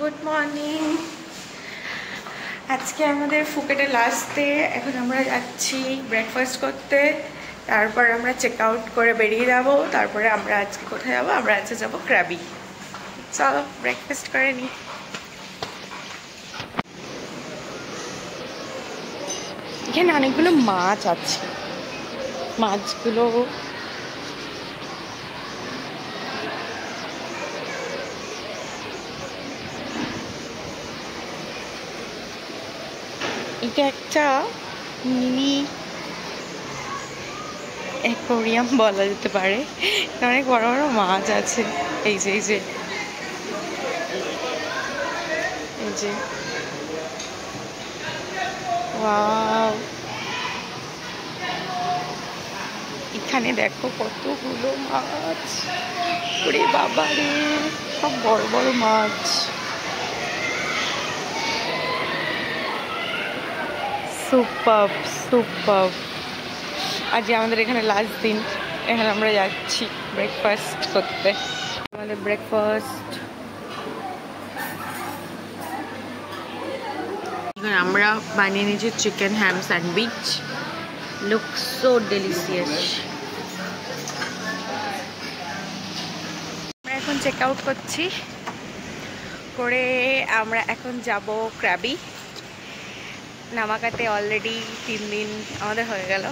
Good morning. আজকে আমাদের ফুকেটে last day. এখন আমরা যাচ্ছি ব্রেকফাস্ট করতে, তারপর আমরা চেক আউট করে বেরিয়ে যাব। তারপরে আমরা আজকে কোথায় যাবো? আমরা আজকে যাবো ক্র্যাবি। চলো ব্রেকফাস্ট করে নিই। এখানে অনেকগুলো মাছ আছে, মাছগুলো এটা একটা মিনি অ্যাকোয়ারিয়াম বলা যেতে পারে। অনেক বড় বড় মাছ আছে। এই যে এই যে এই যে ওয়াও, এখানে দেখো কতগুলো মাছ। ওরে বাবা রে, সব বড় বড় মাছ। Super super. আজ আমাদের এখানে লাস্ট দিন, এখানে আমরা যাচ্ছি ব্রেকফাস্ট করতে। আমাদের ব্রেকফাস্ট আমরা বানিয়ে নিয়েছি চিকেন হ্যাম স্যান্ডউইচ। Look so delicious. আমরা এখন চেক আউট করছি, করে আমরা এখন যাব ক্র্যাবি। নামাকাতে অলরেডি 3 দিন আমাদের হয়ে গেল।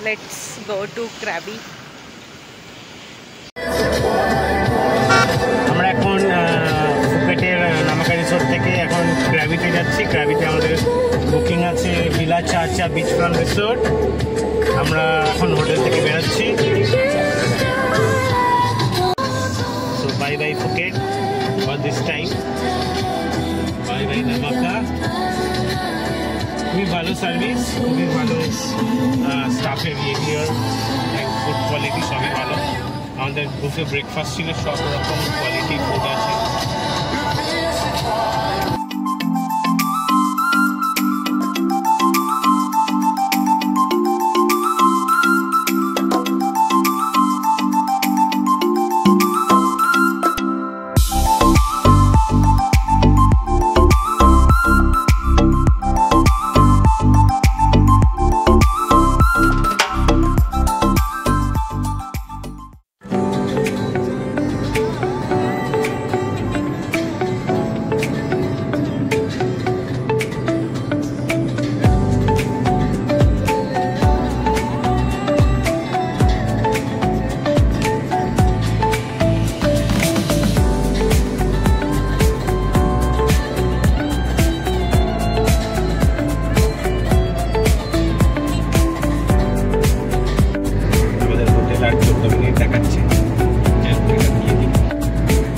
Let's go to Krabi. আমরা এখন ফুকেটের নামাকা রিসোর্ট থেকে এখন ক্র্যাবিতে যাচ্ছি। ক্র্যাবিতে আমাদের বুকিং আছে ভিলা চাচা বিচ ফ্রন্ট রিসোর্ট। আমরা এখন হোটেল থেকে বেরোচ্ছি। So bye bye Phuket for this time, bye bye Namaka. খুবই ভালো সার্ভিস, খুবই ভালো স্টাফের বিহেভিয়ার, ফুড কোয়ালিটি সবই ভালো। আমাদের বুফে ব্রেকফাস্ট ছিল, সব রকম কোয়ালিটি ফুড আছে।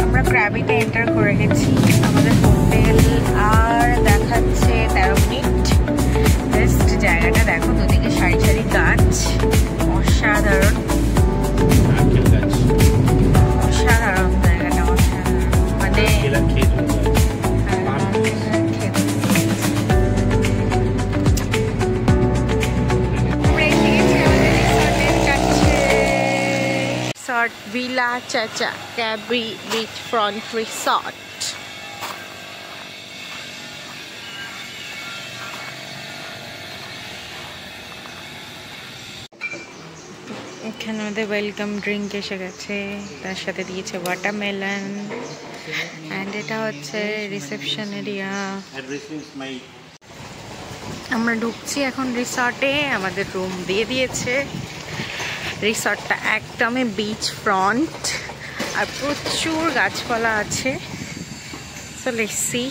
আমরা ক্র্যাবিতে এন্টার করে গেছি। আমাদের হোটেল আর দেখাচ্ছে 13 মিনিট। জাস্ট জায়গাটা দেখো, দুদিকে সারি সারি গাছ, অসাধারণ অসাধারণ জায়গাটা, অসাধারণ। মানে Villa Chacha Crabby Beachfront Resort। এখানে আমাদের ওয়েলকাম ড্রিঙ্ক এসে গেছে, তার সাথে দিয়েছে ওয়াটারমেলন। অ্যান্ড এটা হচ্ছে রিসেপশন এরিয়া। আমরা ঢুকছি এখন রিসর্টে। আমাদের রুম দিয়ে দিয়েছে। রিসর্টটা একদমই বিচ ফ্রন্ট আর প্রচুর গাছপালা আছে। So let's see.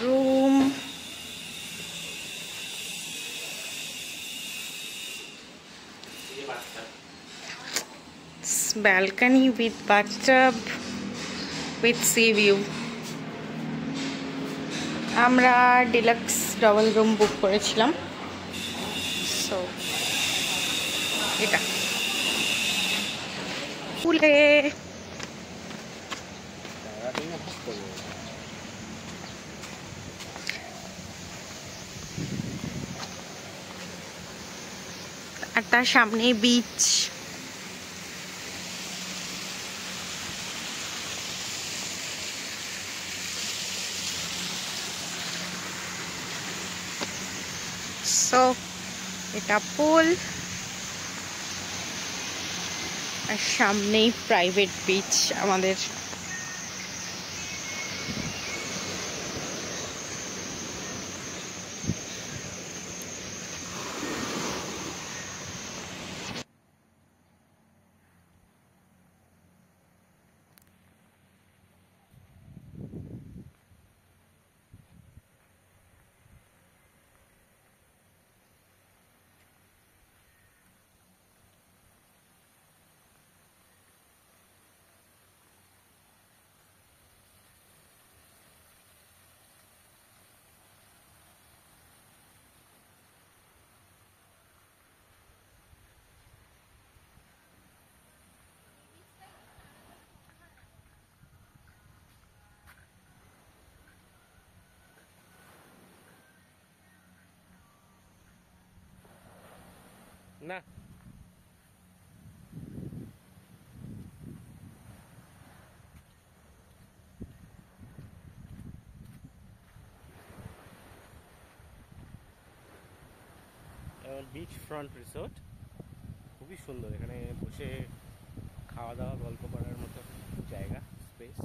Room balcony with bathtub with sea view। আমরা ডিলাক্স ডাবল রুম বুক করেছিলাম। সো এটা ফুলে আর তার সামনেই বিচ। সো এটা পুল আর সামনেই প্রাইভেট বিচ আমাদের। না বিচ ফ্রন্ট রিসোর্ট খুবই সুন্দর। এখানে বসে খাওয়া দাওয়া গল্প করার মতো জায়গা, space.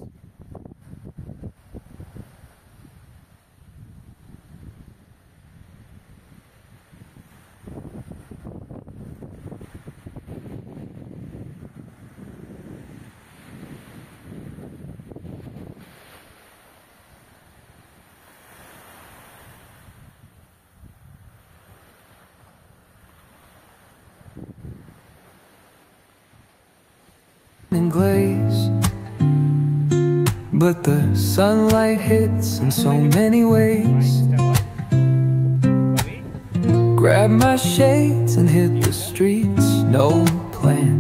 And glaze, but the sunlight hits in so many ways. Grab my shades and hit the streets, no plan.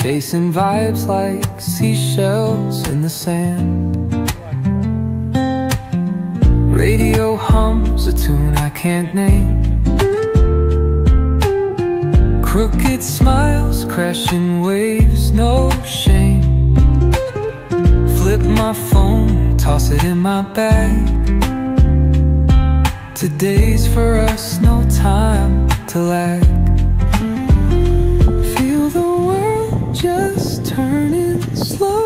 Chasing vibes like seashells in the sand. Radio hums a tune I can't name. Crooked smiles, crashing waves, no shame. Flip my phone, toss it in my bag. Today's for us, no time to lag. Feel the world just turning slow.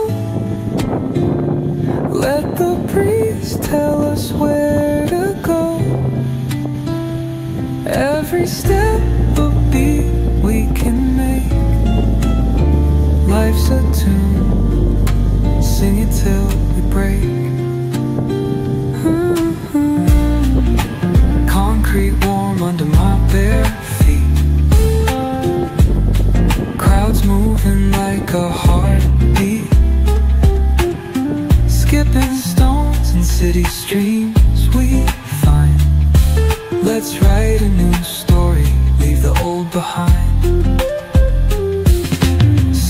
Let the breeze tell us where to go. Every step a beat we can make. Life's a tune, sing it till we break. Concrete warm under my bare feet. Crowds moving like a heartbeat. Skipping stones in city streams we find. Let's write a new story, leave the old behind.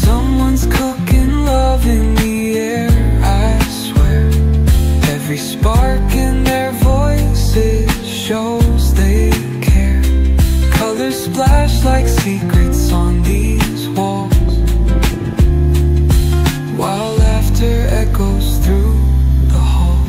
Someone's cooking love in the air, I swear. Every spark in their voices shows they care. Colors splash like secrets on these walls, while laughter echoes through the halls.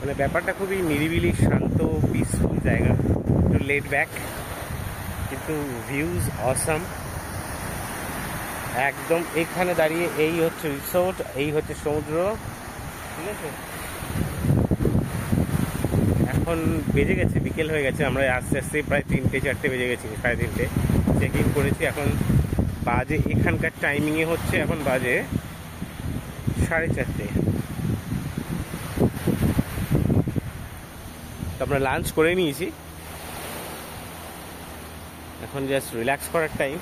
মানে ব্যাপারটা খুবই নিরিবিলি, শান্ত, peaceful জায়গা, একটু late back, কিন্তু views awesome. একদম এখানে দাঁড়িয়ে এই হচ্ছে রিসোর্ট, এই হচ্ছে সমুদ্র, ঠিক আছে। এখন বেজে গেছে, বিকেল হয়ে গেছে, আমরা আস্তে আস্তে প্রায় 3-4 বেজে গেছি, 3:30 চেক ইন করেছি। এখন বাজে, এখানকার টাইমিংয়ে হচ্ছে এখন বাজে 4:30। তো আমরা লাঞ্চ করে নিয়েছি, এখন জাস্ট রিল্যাক্স করার টাইম।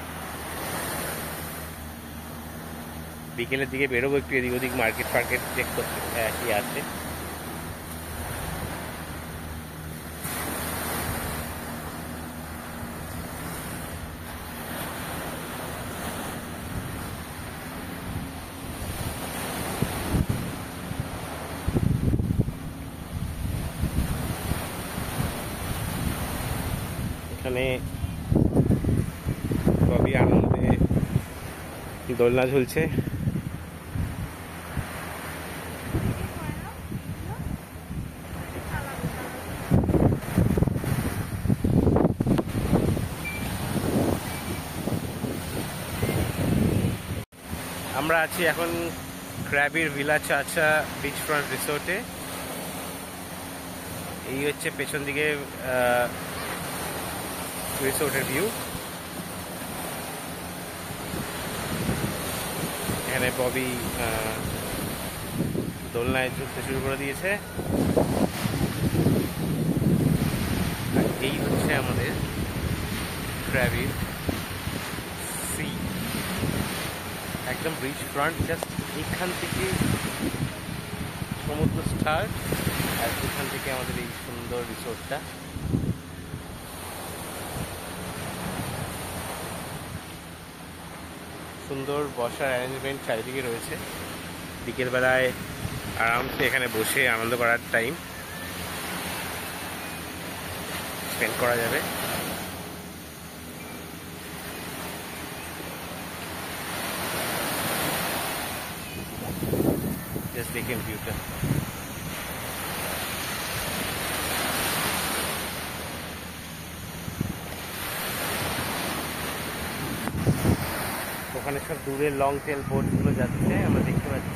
বিকেলের দিকে বেরোবো একটু এদিক ওদিক মার্কেট ফার্কেট চেক করতে কি আছে। এখানে খুবই আনন্দে দোলনা ঝুলছে। আমরা আছি এখন ক্র্যাবির ভিলা চাচা বিচ ফ্রন্ট রিসোর্টে। এই হচ্ছে পেছন দিকে রিসোর্টের ভিউ। এখানে ববি দোলনায় ঝুলতে শুরু করে দিয়েছে। আর এই হচ্ছে আমাদের ক্র্যাবির সি, একদম বিচ ফ্রন্ট। জাস্ট এখান থেকে সমুদ্র স্টার্ট, আর এখান থেকে আমাদের এই সুন্দর রিসোর্টটা। সুন্দর বসার অ্যারেঞ্জমেন্ট চারিদিকে রয়েছে। বিকেলবেলায় আরামসে এখানে বসে আনন্দ করার টাইম স্পেন্ড করা যাবে। জাস্ট দেখেন ভিউটা। ওখানে সব দূরে লং টেল বোটগুলো যাচ্ছে, আমরা দেখতে পাচ্ছি।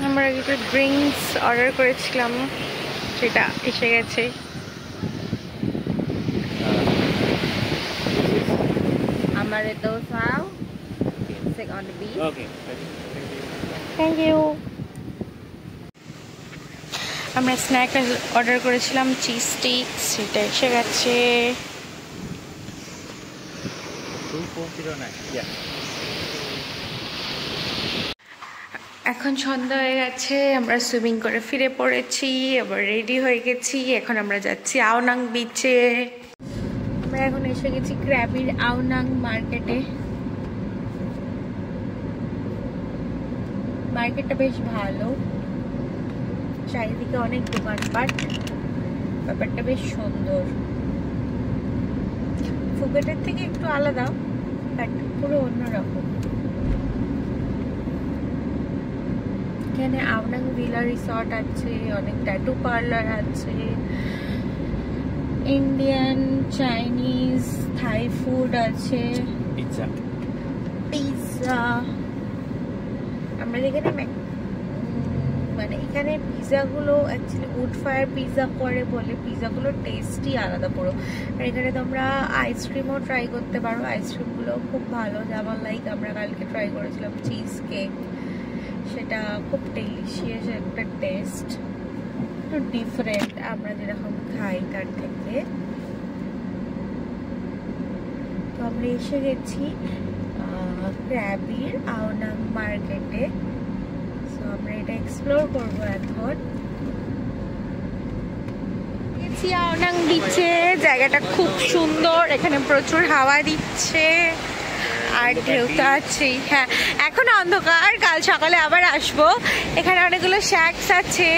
আমরা কিছু ড্রিঙ্কস অর্ডার করেছিলাম, সেটা এসে গেছে। हमारे दो साव सिक on the beach. Okay, thank you. আমরা স্ন্যাক অর্ডার করেছিলাম চিজ স্টিক, সেটা এসে গেছে। 2409 এখন সন্ধ্যা হয়ে গেছে, আমরা সুইমিং করে ফিরে পড়েছি, আবার রেডি হয়ে গেছি। এখন আমরা যাচ্ছি আওনাং বিচে। আমরা এখন এসে গেছি ক্র্যাবির আওনাং মার্কেটে। মার্কেটটা বেশ ভালো, চারিদিকে অনেক দোকানপাট, ব্যাপারটা বেশ সুন্দর। ফুকেটের থেকে একটু আলাদা, বাট পুরো অন্যরকম। এখানে আওনাং ভিলা রিসর্ট আছে, অনেক ট্যাটু পার্লার আছে, ইন্ডিয়ান, চাইনিজ, থাই ফুড আছে, পিৎজা। পিৎজা। আমরা যেখানে মানে এখানে পিৎজাগুলো অ্যাকচুয়ালি উড ফায়ার পিৎজা করে বলে পিৎজাগুলো টেস্টই আলাদা পুরো। আর এখানে তোমরা আইসক্রিমও ট্রাই করতে পারো, আইসক্রিমগুলো খুব ভালো। যেমন লাইক আমরা কালকে ট্রাই করেছিলাম চিজ কেক, সেটা খুব ডেলিশিয়াস একটা টেস্ট, একটু ডিফারেন্ট আমরা যেরকম খাই তার থেকে। তো আমরা এসে গেছি ক্র্যাবির আওনাং মার্কেটে। সো আমরা এটা এক্সপ্লোর করবো এখন। গেছি আওনাং বিচে, জায়গাটা খুব সুন্দর, এখানে প্রচুর হাওয়া দিচ্ছে আর ঢেউটা আছে। হ্যাঁ, এখন অন্ধকার, কাল সকালে আবার আসবো। এখানে অনেকগুলো শ্যাকস আছে।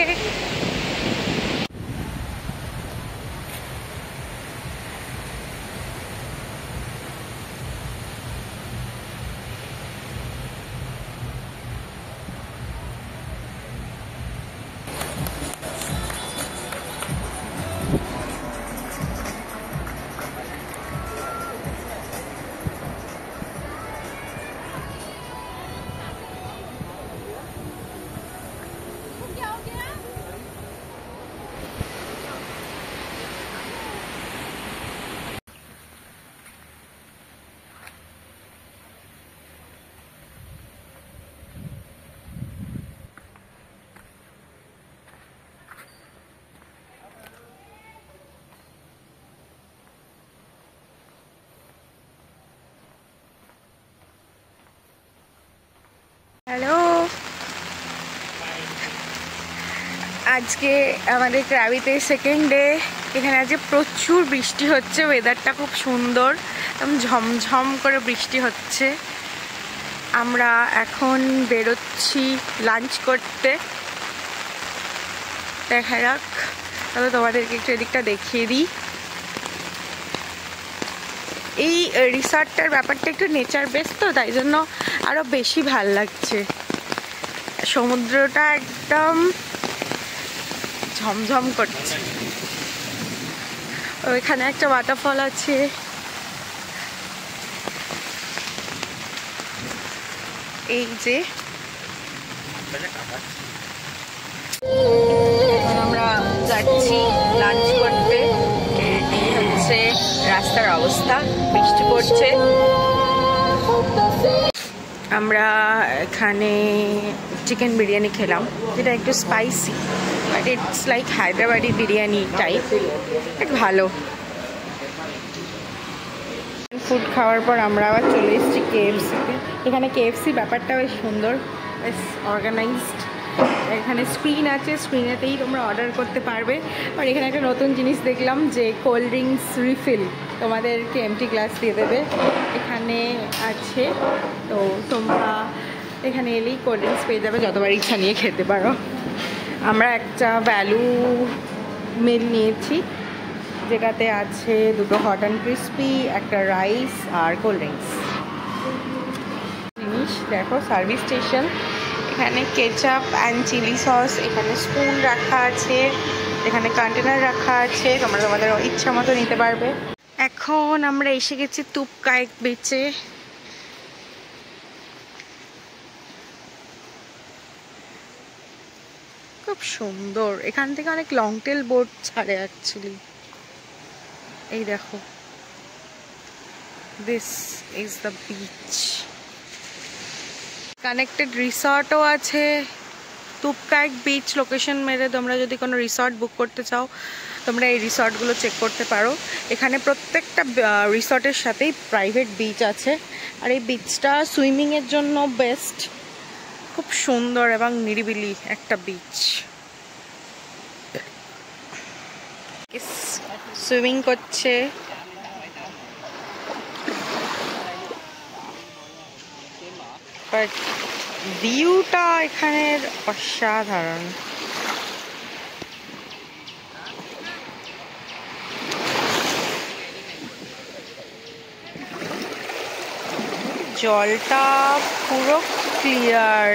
হ্যালো, আজকে আমাদের ক্রাবিতে সেকেন্ড ডে। এখানে আজকে প্রচুর বৃষ্টি হচ্ছে, ওয়েদারটা খুব সুন্দর, একদম ঝমঝম করে বৃষ্টি হচ্ছে। আমরা এখন বেরোচ্ছি লাঞ্চ করতে। দেখা যাক, তাহলে তোমাদেরকে একটু এদিকটা দেখিয়ে দিই। এই রিসর্টটার ব্যাপারটা একটু নেচার বেস, তো তাই জন্য আরও বেশি ভাল লাগছে। সমুদ্রটা একদম ঝমঝম করছে। ওইখানে একটা ওয়াটারফল আছে। এই যে এখন আমরা যাচ্ছি লাঞ্চ করতে। এই হচ্ছে রাস্তার অবস্থা, বৃষ্টি পড়ছে। আমরা এখানে চিকেন বিরিয়ানি খেলাম, যেটা একটু spicy, but it's like Hyderabadi biryani type, but ভালো। ফুড খাওয়ার পর আমরা আবার চলে এসেছি কেএফসিতে। এখানে কেএফসি ব্যাপারটা বেশ সুন্দর, বেশ অর্গানাইজড। এখানে স্ক্রিন আছে, স্ক্রিনেতেই তোমরা অর্ডার করতে পারবে। আর এখানে একটা নতুন জিনিস দেখলাম যে কোল্ড ড্রিঙ্কস রিফিল তোমাদেরকে এমটি গ্লাস দিয়ে দেবে, এখানে আছে। তো তোমরা এখানে এলেই কোল্ড ড্রিঙ্কস পেয়ে যাবে, যতবার ইচ্ছা নিয়ে খেতে পারো। আমরা একটা ভ্যালু মিল নিয়েছি, যেটাতে আছে দুটো হট অ্যান্ড ক্রিস্পি, একটা রাইস আর কোল্ড ড্রিঙ্কস। জিনিস দেখো, সার্ভিস স্টেশন। এখানে কেচাপ অ্যান্ড চিলি সস, এখানে স্পুন রাখা আছে, এখানে কন্টেনার রাখা আছে, তোমরা তোমাদের ইচ্ছা মতো নিতে পারবে। এখন আমরা এসে গেছি তুপকায়েক বিচে। খুব সুন্দর, এখান থেকে অনেক লং টেল বোট ছাড়ে অ্যাকচুয়ালি। এই দেখো, this is the beach. Connected রিসর্টও আছে। তুপকায়েক বিচ লোকেশন মেরে তোমরা যদি কোনো রিসর্ট বুক করতে চাও, তোমরা এই রিসর্টগুলো চেক করতে পারো। এখানে প্রত্যেকটা রিসর্টের সাথেই প্রাইভেট বিচ আছে, আর এই বিচটা সুইমিংয়ের জন্য বেস্ট। খুব সুন্দর এবং নিরিবিলি একটা বিচ। সুইমিং করছে। বাট ভিউটা এখানের অসাধারণ। জলটা পুরো ক্লিয়ার।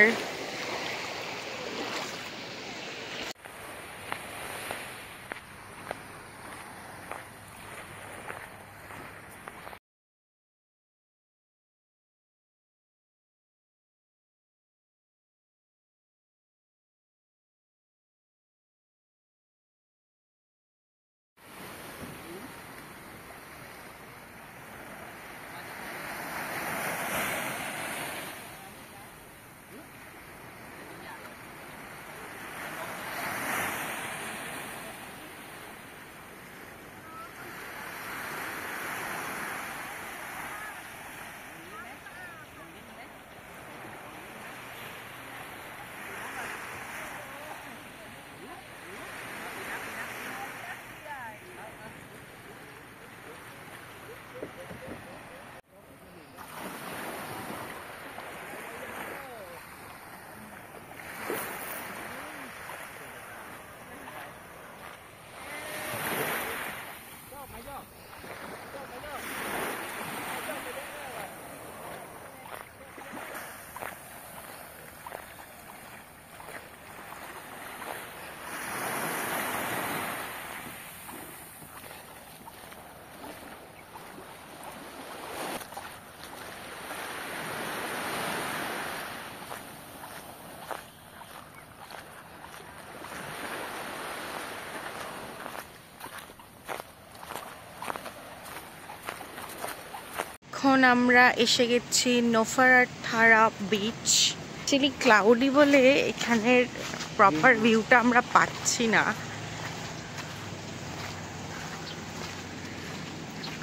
এখন আমরা এসে গেছি নোফারাথারা বিচ। অ্যাকচুয়ালি ক্লাউডি বলে এখানের প্রপার ভিউটা আমরা পাচ্ছি না।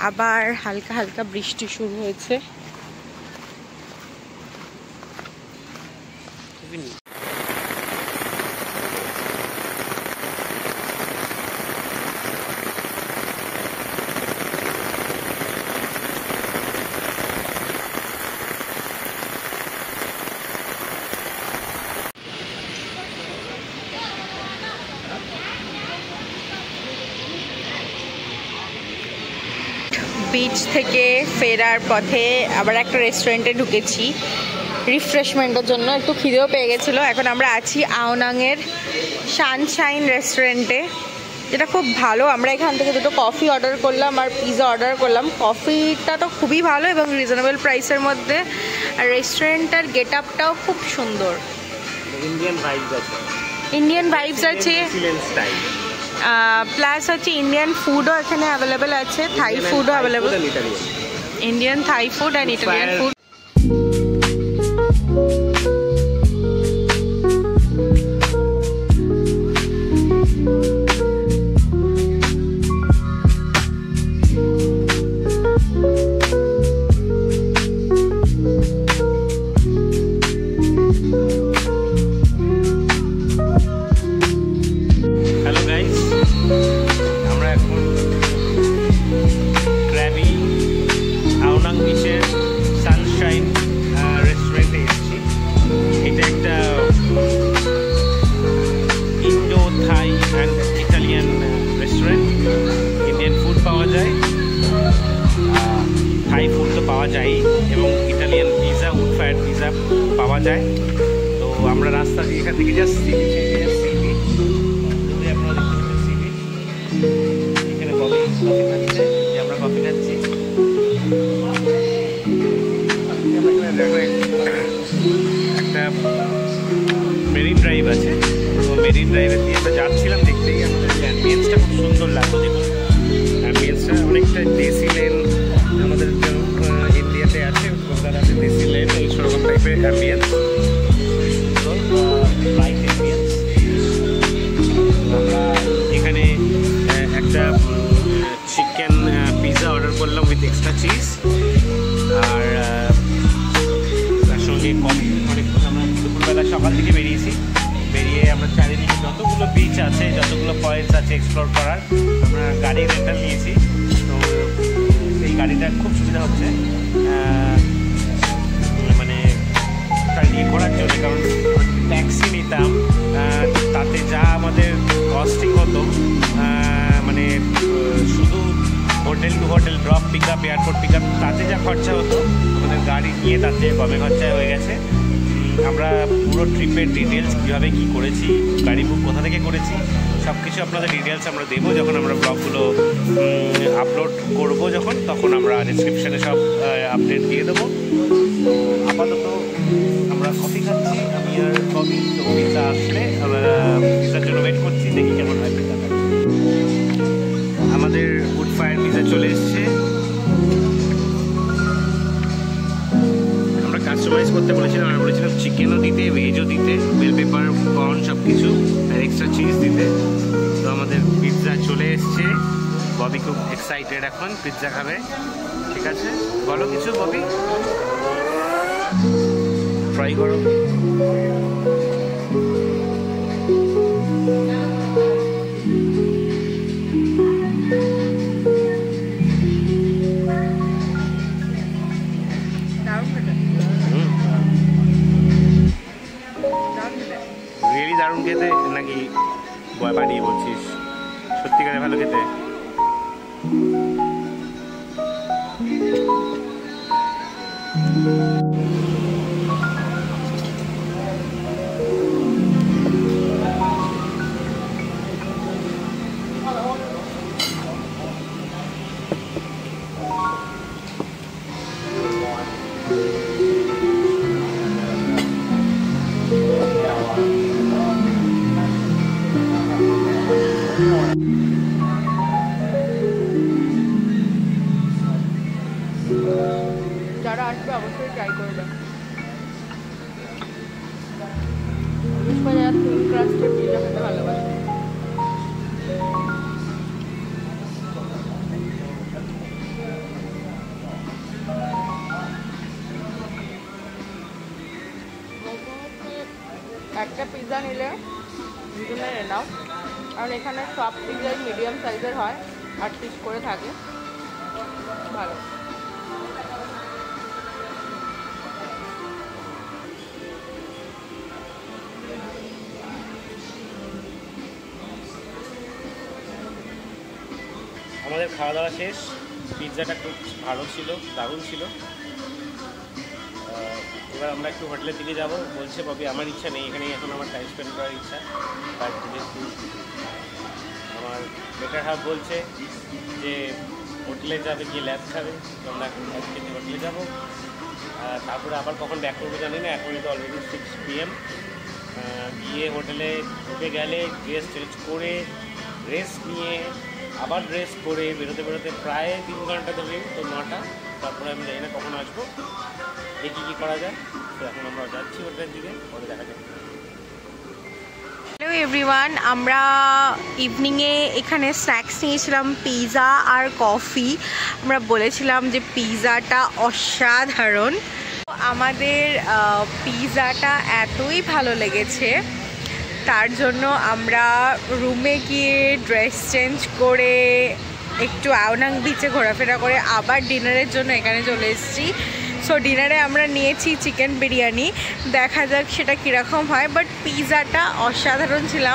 আবার হালকা হালকা বৃষ্টি শুরু হয়েছে। বিচ থেকে ফেরার পথে আবার একটা রেস্টুরেন্টে ঢুকেছি রিফ্রেশমেন্টের জন্য। একটু খিদেও পেয়ে গেছিলো। এখন আমরা আছি আওনাংয়ের সানশাইন রেস্টুরেন্টে, যেটা খুব ভালো। আমরা এখান থেকে দুটো কফি অর্ডার করলাম আর পিৎজা অর্ডার করলাম। কফিটা তো খুবই ভালো এবং রিজনেবল প্রাইসের মধ্যে, আর রেস্টুরেন্টটার গেট আপটাও খুব সুন্দর। ইন্ডিয়ান ভাইবস আছে, প্লাস হচ্ছে ইন্ডিয়ান ফুডও এখানে অ্যাভেলেবেল আছে, থাই ফুডও available, Indian Thai food and Italian food. পাওয়া যায়। তো আমরা রাস্তা দিয়ে এখান থেকে জাস্ট সি বিচ, আপনারা দেখতে পাচ্ছেন সি বিচ, এখানে কফি খাচ্ছে, আমরা কফি খাচ্ছি। একটা মেরিন ড্রাইভ আছে, তো মেরিন ড্রাইভের দিয়ে আমরা যাচ্ছিলাম, দেখতেই আমাদের অ্যাম্বিয়েন্সটা খুব সুন্দর লাগলো। দেখুন অ্যাম্বিয়েন্সটা অনেকটা দেশি লেন, আমাদের ইন্ডিয়াতে আছে, কলকাতাতে দেশি লেন, এই সেরকম টাইপের অ্যাম্বিয়েন্স, লাইট অ্যাম্বিয়েন্স। আমরা এখানে একটা চিকেন পিৎজা অর্ডার করলাম উইথ এক্সট্রা চিজ, আর তার সঙ্গে কফি। অনেকক্ষণ আমরা দুপুরবেলা সকাল থেকে বেরিয়েছি, বেরিয়ে আমরা চারিদিকে যতগুলো বিচ আছে, যতগুলো পয়েন্টস আছে এক্সপ্লোর করার, আমরা গাড়ি রেন্টাল নিয়েছি। তো এই গাড়িটা খুব সুবিধা হচ্ছে মানে চারিদিকে ঘোরার জন্য, কারণ ট্যাক্সি নিতাম তাতে যা আমাদের কস্টিং হতো, মানে শুধু hotel to hotel drop pick up, airport pick up, তাতে যা খরচা হতো আমাদের গাড়ি নিয়ে তাতে কমে খরচায় হয়ে গেছে। আমরা পুরো ট্রিপের ডিটেলস কীভাবে কী করেছি, গাড়ি বুক কোথা থেকে করেছি, সব কিছু আপনাদের ডিটেলস আমরা দেবো যখন আমরা ব্লগগুলো আপলোড করব, তখন আমরা ডিসক্রিপশানে সব আপডেট দিয়ে দেবো। তো আপাতত আমরা কফি খাচ্ছি, আমি আর কফি। তো পিৎজা আসলে আমরা পিৎজার জন্য ওয়েট করছি, দেখি কেমন হয় পিৎজাটা। আমাদের উড ফায়ার পিৎজা চলে এসছে। আমরা কাস্টমাইজ করতে বলেছিলাম, আমরা বলেছিলাম চিকেনও দিতে, ভেজও দিতে, বেল পেপার, কর্ন সব কিছু, আর এক্সট্রা চিজ দিতে। তো আমাদের পিৎজা চলে এসছে। ববি খুব এক্সাইটেড, এখন পিৎজা খাবে। ঠিক আছে, বলো কিছু ববি, ট্রাই করো। রিয়েলি দারুণ খেতে, নাকি বানিয়ে বলছিস? সত্যিকারে ভালো খেতে। যারা আসবে অবশ্যই ট্রাই করবে। যারা থিন ক্রাস্টের পিৎজা খেতে ভালোবাসে। একটা পিৎজা নিলে দুজনে নাও, কারণ এখানে সব পিৎজাই মিডিয়াম সাইজের হয়, 8 পিস করে থাকে, ভালো। আমাদের আমাদের খাওয়া দাওয়া শেষ। পিৎজাটা খুব ভালো ছিল, দারুণ ছিল। এবার আমরা একটু হোটেলের দিকে যাবো বলছে ববি। আমার ইচ্ছা নেই এখানে এখন আমার টাইম স্পেন্ড করার ইচ্ছা, বাট যেহেতু আমার বেটার হাফ বলছে যে হোটেলে যাবে, গিয়ে ল্যাব খাবে, তো আমরা এখন আজকে হোটেলে যাবো। তারপরে আবার কখন ব্যাক করবো জানি না, এখন তো অলরেডি 6 PM। গিয়ে হোটেলে ঢুকে গেলে ড্রেস চেঞ্জ করে রেস্ট নিয়ে আবার ড্রেস করে বেরোতে বেরোতে প্রায় 3 ঘন্টা ধরে, তো 9টা। তারপরে আমি জানি না কখন আসবো, দেখি কী করা যায়। তো এখন আমরা যাচ্ছি হোটেলের দিকে, পরে দেখা যাবে। হ্যালো এভরিওয়ান, আমরা ইভিনিংয়ে এখানে স্ন্যাক্স নিয়েছিলাম, পিৎজা আর কফি। আমরা বলেছিলাম যে পিৎজাটা অসাধারণ। আমাদের পিৎজাটা এতই ভালো লেগেছে, তার জন্য আমরা রুমে গিয়ে ড্রেস চেঞ্জ করে একটু আওনাং বিচে ঘোরাফেরা করে আবার ডিনারের জন্য এখানে চলে এসেছি। সো ডিনারে আমরা নিয়েছি চিকেন বিরিয়ানি, দেখা যাক সেটা কীরকম হয়, বাট পিৎজাটা অসাধারণ ছিল।